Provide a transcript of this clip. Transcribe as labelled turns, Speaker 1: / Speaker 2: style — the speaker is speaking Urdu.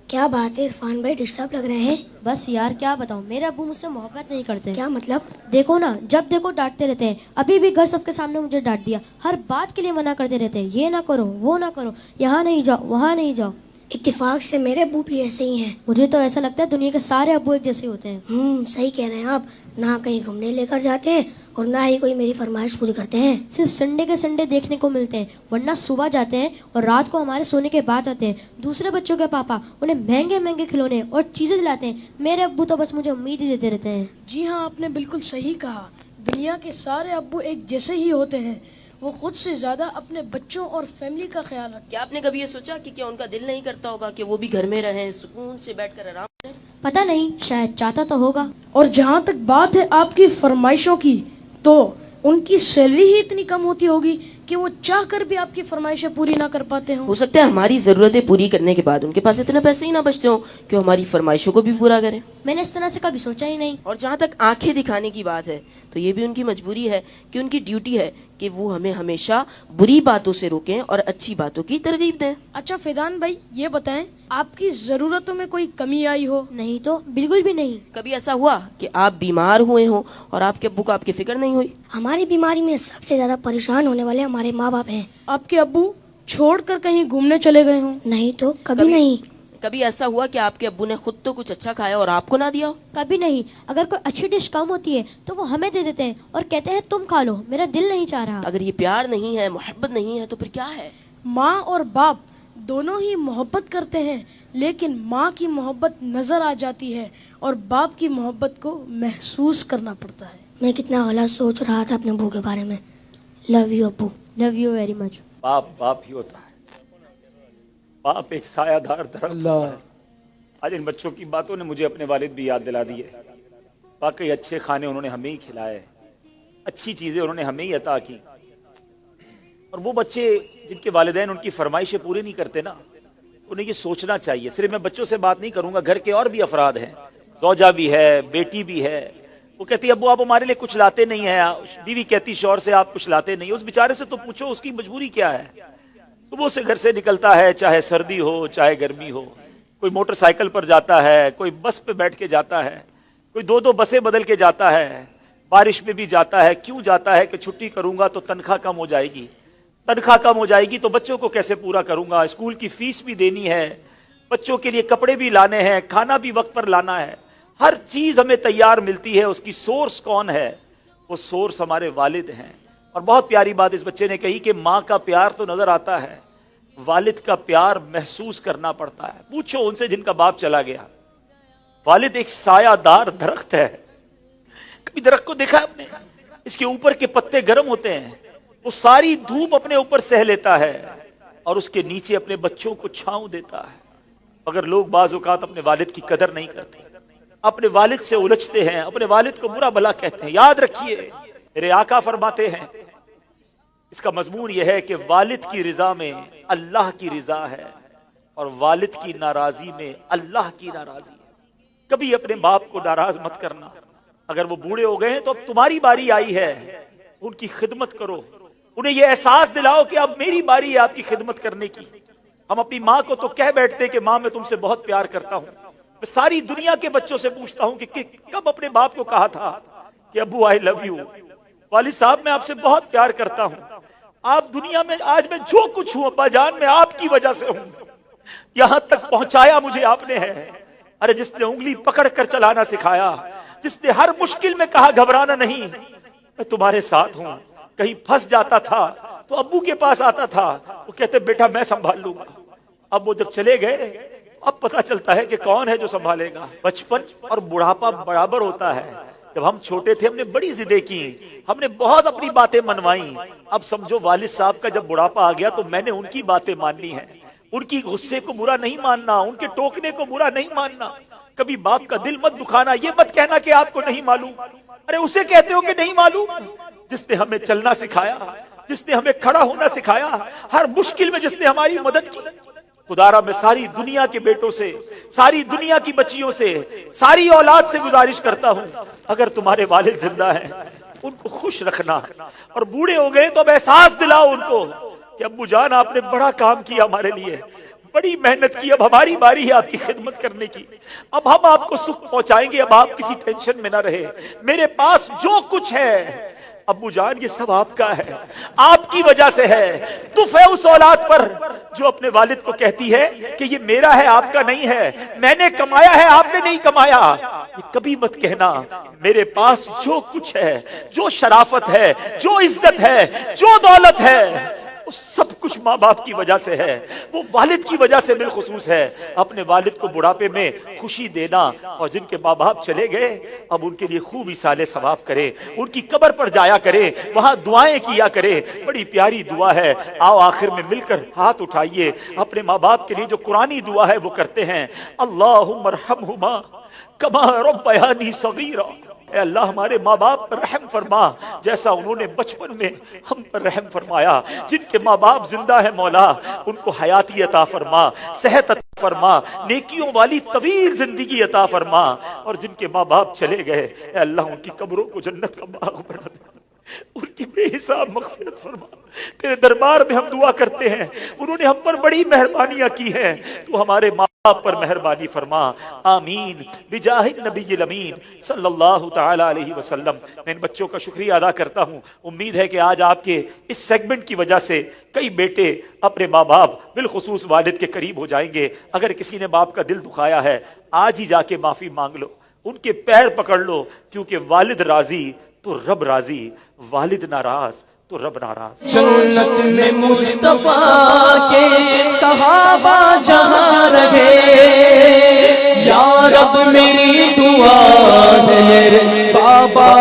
Speaker 1: کیا بات ہے عرفان بھائی، ڈسٹرب لگ رہے ہیں؟
Speaker 2: بس یار کیا بتاؤں، میرے ابو مجھ سے محبت نہیں کرتے۔
Speaker 1: کیا مطلب؟
Speaker 2: دیکھو نا، جب دیکھو ڈانٹتے رہتے ہیں۔ ابھی بھی گھر سب کے سامنے مجھے ڈانٹ دیا، ہر بات کے لیے منع کرتے رہتے ہیں، یہ نہ کرو وہ نہ کرو، یہاں نہیں جاؤ وہاں نہیں جاؤ۔
Speaker 1: اتفاق سے میرے ابو بھی ایسے ہی ہیں۔
Speaker 2: مجھے تو ایسا لگتا ہے دنیا کے سارے ابو ایک جیسے ہوتے ہیں۔
Speaker 1: صحیح کہہ رہے ہیں آپ، نہ کہیں گھومنے لے کر جاتے ہیں اور نہ ہی کوئی میری فرمائش پوری کرتے ہیں۔
Speaker 2: صرف سنڈے کے سنڈے دیکھنے کو ملتے ہیں، ورنہ صبح جاتے ہیں اور رات کو ہمارے سونے کے بعد آتے ہیں۔ دوسرے بچوں کے پاپا انہیں مہنگے مہنگے کھلونے اور چیزیں دلاتے ہیں، میرے ابو تو بس مجھے امید ہی دیتے رہتے ہیں۔
Speaker 3: جی ہاں، آپ نے بالکل صحیح کہا، دنیا کے سارے ابو ایک جیسے ہی ہوتے ہیں۔ وہ خود سے زیادہ اپنے بچوں اور فیملی کا خیال رکھتے ہیں۔
Speaker 4: کیا آپ نے کبھی یہ سوچا کہ کیا ان کا دل نہیں کرتا ہوگا کہ وہ بھی گھر میں رہیں، سکون سے بیٹھ کر آرام کریں؟
Speaker 2: پتہ نہیں، شاید چاہتا تو ہوگا۔
Speaker 3: اور جہاں تک بات ہے آپ کی فرمائشوں کی، تو ان کی سیلری ہی اتنی کم ہوتی ہوگی کہ وہ چاہ کر بھی آپ کی فرمائشیں پوری نہ کر پاتے ہوں۔
Speaker 4: ہو سکتا ہے ہماری ضرورتیں پوری کرنے کے بعد ان کے پاس اتنے پیسے ہی نہ بچتے ہوں کہ وہ ہماری فرمائشوں کو بھی پورا کریں۔
Speaker 2: میں نے اس طرح سے کبھی سوچا ہی نہیں۔
Speaker 4: اور جہاں تک آنکھیں دکھانے کی بات ہے تو یہ بھی ان کی مجبوری ہے کہ ان کی ڈیوٹی ہے کہ وہ ہمیں ہمیشہ بری باتوں سے روکیں اور اچھی باتوں کی ترغیب دیں۔
Speaker 3: اچھا فیضان بھائی، یہ بتائیں آپ کی ضرورتوں میں کوئی کمی آئی ہو؟
Speaker 2: نہیں تو بالکل بھی نہیں۔
Speaker 4: کبھی ایسا ہوا کہ آپ بیمار ہوئے ہوں اور آپ کے ابو کو آپ کی فکر نہیں ہوئی؟
Speaker 1: ہماری بیماری میں سب سے زیادہ پریشان ہونے والے ہمارے ماں باپ ہیں۔
Speaker 3: آپ کے ابو چھوڑ کر کہیں گھومنے چلے گئے ہوں؟
Speaker 1: نہیں تو کبھی نہیں۔
Speaker 4: کبھی ایسا ہوا کہ آپ کے ابو نے خود تو کچھ اچھا کھایا اور آپ کو نہ دیا ہو؟
Speaker 2: کبھی نہیں۔ اگر کوئی اچھی ڈش کم ہوتی ہے تو وہ ہمیں دے دیتے ہیں اور کہتے ہیں تم کھا لو، میرا دل نہیں چاہ رہا۔
Speaker 4: اگر یہ پیار نہیں ہے، محبت نہیں ہے، تو پھر کیا ہے؟
Speaker 3: ماں اور باپ دونوں ہی محبت کرتے ہیں، لیکن ماں کی محبت نظر آ جاتی ہے اور باپ کی محبت کو محسوس کرنا پڑتا ہے۔
Speaker 1: میں کتنا غلط سوچ رہا تھا اپنے ابو کے بارے میں۔ لو یو ابو۔
Speaker 2: Love you very much.
Speaker 5: باپ باپ ہی ہوتا ہے، باپ ایک سایہ دار درخت ہوتا ہے۔ آج ان بچوں کی باتوں نے مجھے اپنے والد بھی یاد دلا دی ہے۔ واقعی اچھے کھانے انہوں نے ہمیں ہی کھلائے، اچھی چیزیں انہوں نے ہمیں ہی عطا کی۔ اور وہ بچے جن کے والدین ان کی فرمائشیں پوری نہیں کرتے نا، انہیں یہ سوچنا چاہیے۔ صرف میں بچوں سے بات نہیں کروں گا، گھر کے اور بھی افراد ہیں، زوجہ بھی ہے، بیٹی بھی ہے۔ وہ کہتی ابو آپ ہمارے لیے کچھ لاتے نہیں ہیں، بیوی کہتی شوہر سے آپ کچھ لاتے نہیں۔ اس بیچارے سے تو پوچھو اس کی مجبوری کیا ہے۔ صبح سے گھر سے نکلتا ہے، چاہے سردی ہو چاہے گرمی ہو، کوئی موٹر سائیکل پر جاتا ہے، کوئی بس پہ بیٹھ کے جاتا ہے، کوئی دو بسیں بدل کے جاتا ہے، بارش میں بھی جاتا ہے۔ کیوں جاتا ہے؟ کہ چھٹی کروں گا تو تنخواہ کم ہو جائے گی، تنخواہ کم ہو جائے گی تو بچوں کو کیسے پورا کروں گا، اسکول کی فیس بھی دینی ہے، بچوں کے لیے کپڑے بھی لانے ہیں، کھانا بھی وقت پر لانا ہے۔ ہر چیز ہمیں تیار ملتی ہے۔ اس کی سورس کون ہے؟ وہ سورس ہمارے والد ہیں۔ اور بہت پیاری بات اس بچے نے کہی کہ ماں کا پیار تو نظر آتا ہے، والد کا پیار محسوس کرنا پڑتا ہے۔ پوچھو ان سے جن کا باپ چلا گیا۔ والد ایک سایہ دار درخت ہے۔ کبھی درخت کو دیکھا آپ نے؟ اس کے اوپر کے پتے گرم ہوتے ہیں، وہ ساری دھوپ اپنے اوپر سہ لیتا ہے اور اس کے نیچے اپنے بچوں کو چھاؤں دیتا ہے۔ اگر لوگ بعض اوقات اپنے والد کی قدر نہیں کرتے، اپنے والد سے الجھتے ہیں، اپنے والد کو برا بھلا کہتے ہیں، یاد رکھیے میرے آقا فرماتے ہیں، اس کا مضمون یہ ہے کہ والد کی رضا میں اللہ کی رضا ہے اور والد کی ناراضی میں اللہ کی ناراضی ہے۔ کبھی اپنے باپ کو ناراض مت کرنا۔ اگر وہ بوڑھے ہو گئے ہیں تو اب تمہاری باری آئی ہے، ان کی خدمت کرو، انہیں یہ احساس دلاؤ کہ اب میری باری ہے آپ کی خدمت کرنے کی۔ ہم اپنی ماں کو تو کہہ بیٹھتے کہ ماں میں تم سے بہت پیار کرتا ہوں۔ میں ساری دنیا کے بچوں سے پوچھتا ہوں کہ کب اپنے باپ کو کہا تھا کہ ابو آئی لو یو، والد صاحب میں آپ سے بہت پیار کرتا ہوں، آپ دنیا میں آج میں جو کچھ ہوں ابا جان میں آپ کی وجہ سے ہوں، یہاں تک پہنچایا مجھے آپ نے ہے۔ ارے جس نے انگلی پکڑ کر چلانا سکھایا، جس نے ہر مشکل میں کہا گھبرانا نہیں، میں تمہارے ساتھ ہوں۔ کہیں پھنس جاتا تھا تو ابو کے پاس آتا تھا، وہ کہتے بیٹا میں سنبھال لوں گا۔ اب وہ جب چلے گئے اب پتا چلتا ہے کہ کون ہے جو سنبھالے گا۔ بچپن اور بڑھاپا برابر ہوتا ہے۔ جب ہم چھوٹے تھے ہم نے بڑی ضدیں کی، ہم نے بہت اپنی باتیں منوائیں۔ اب سمجھو والد صاحب کا جب بڑھاپا آ گیا تو میں نے ان کی باتیں ماننی ہے، ان کی غصے کو برا نہیں ماننا، ان کے ٹوکنے کو برا نہیں ماننا۔ کبھی باپ کا دل مت دکھانا، یہ مت کہنا کہ آپ کو نہیں معلوم۔ ارے اسے کہتے ہو کہ نہیں معلوم جس نے ہمیں چلنا سکھایا، جس نے ہمیں کھڑا ہونا سکھایا، ہر مشکل میں جس نے ہماری مدد کی۔ خدارا میں ساری دنیا کے بیٹوں سے، ساری دنیا کی بچیوں سے، ساری اولاد سے گزارش کرتا ہوں، اگر تمہارے والد زندہ ہیں ان کو خوش رکھنا، اور بوڑھے ہو گئے تو اب احساس دلاؤ ان کو کہ ابو جان آپ نے بڑا کام کیا ہمارے لیے، بڑی محنت کی، اب ہماری باری ہے آپ کی خدمت کرنے کی، اب ہم آپ کو سکھ پہنچائیں گے، اب آپ کسی ٹینشن میں نہ رہے، میرے پاس جو کچھ ہے ابو جان یہ سب آپ کا ہے، آپ کی وجہ سے ہے۔ دف ہے اس اولاد پر جو اپنے والد کو کہتی ہے کہ یہ میرا ہے آپ کا نہیں ہے، میں نے کمایا ہے آپ نے نہیں کمایا۔ یہ کبھی مت کہنا میرے پاس جو کچھ ہے، جو شرافت ہے، جو عزت ہے، جو دولت ہے، وہ سب کچھ ماں باپ کی وجہ سے ہے، وہ والد کی وجہ سے بالخصوص ہے۔ اپنے والد کو بڑھاپے میں خوشی دینا، اور جن کے ماں باپ چلے گئے اب ان کے لیے خوب ایصال ثواب کرے، ان کی قبر پر جایا کرے، وہاں دعائیں کیا کرے، بڑی پیاری دعا ہے۔ آؤ آخر میں مل کر ہاتھ اٹھائیے، اپنے ماں باپ کے لیے جو قرآنی دعا ہے وہ کرتے ہیں۔ اللہم ارحمہما کما ربیانی صغیرا، اے اللہ ہمارے ماں باپ پر رحم فرما جیسا انہوں نے بچپن میں ہم پر رحم فرمایا۔ جن کے ماں باپ زندہ ہیں مولا ان کو حیاتی عطا فرما، صحت عطا فرما، نیکیوں والی طویل زندگی عطا فرما، اور جن کے ماں باپ چلے گئے اے اللہ ان کی قبروں کو جنت کا باغ بنا دے، ان کی بے حساب مغفرت فرما۔ تیرے دربار میں ہم دعا کرتے ہیں، انہوں نے ہم پر بڑی مہربانیاں کی ہیں، تو ہمارے ماں باپ پر مہربانی فرما، آمین بجاہ النبی الامین صلی اللہ تعالی علیہ وسلم۔ میں ان بچوں کا شکریہ ادا کرتا ہوں، امید ہے کہ آج آپ کے اس سیگمنٹ کی وجہ سے کئی بیٹے اپنے ماں باپ بالخصوص والد کے قریب ہو جائیں گے۔ اگر کسی نے باپ کا دل دکھایا ہے آج ہی جا کے معافی مانگ لو، ان کے پیر پکڑ لو، کیونکہ والد راضی تو رب راضی، والد ناراض تو رب ناراض۔
Speaker 6: جنت میں مصطفیٰ کے صحابہ جہاں رہے، یا رب میری دعا ہے میرے بابا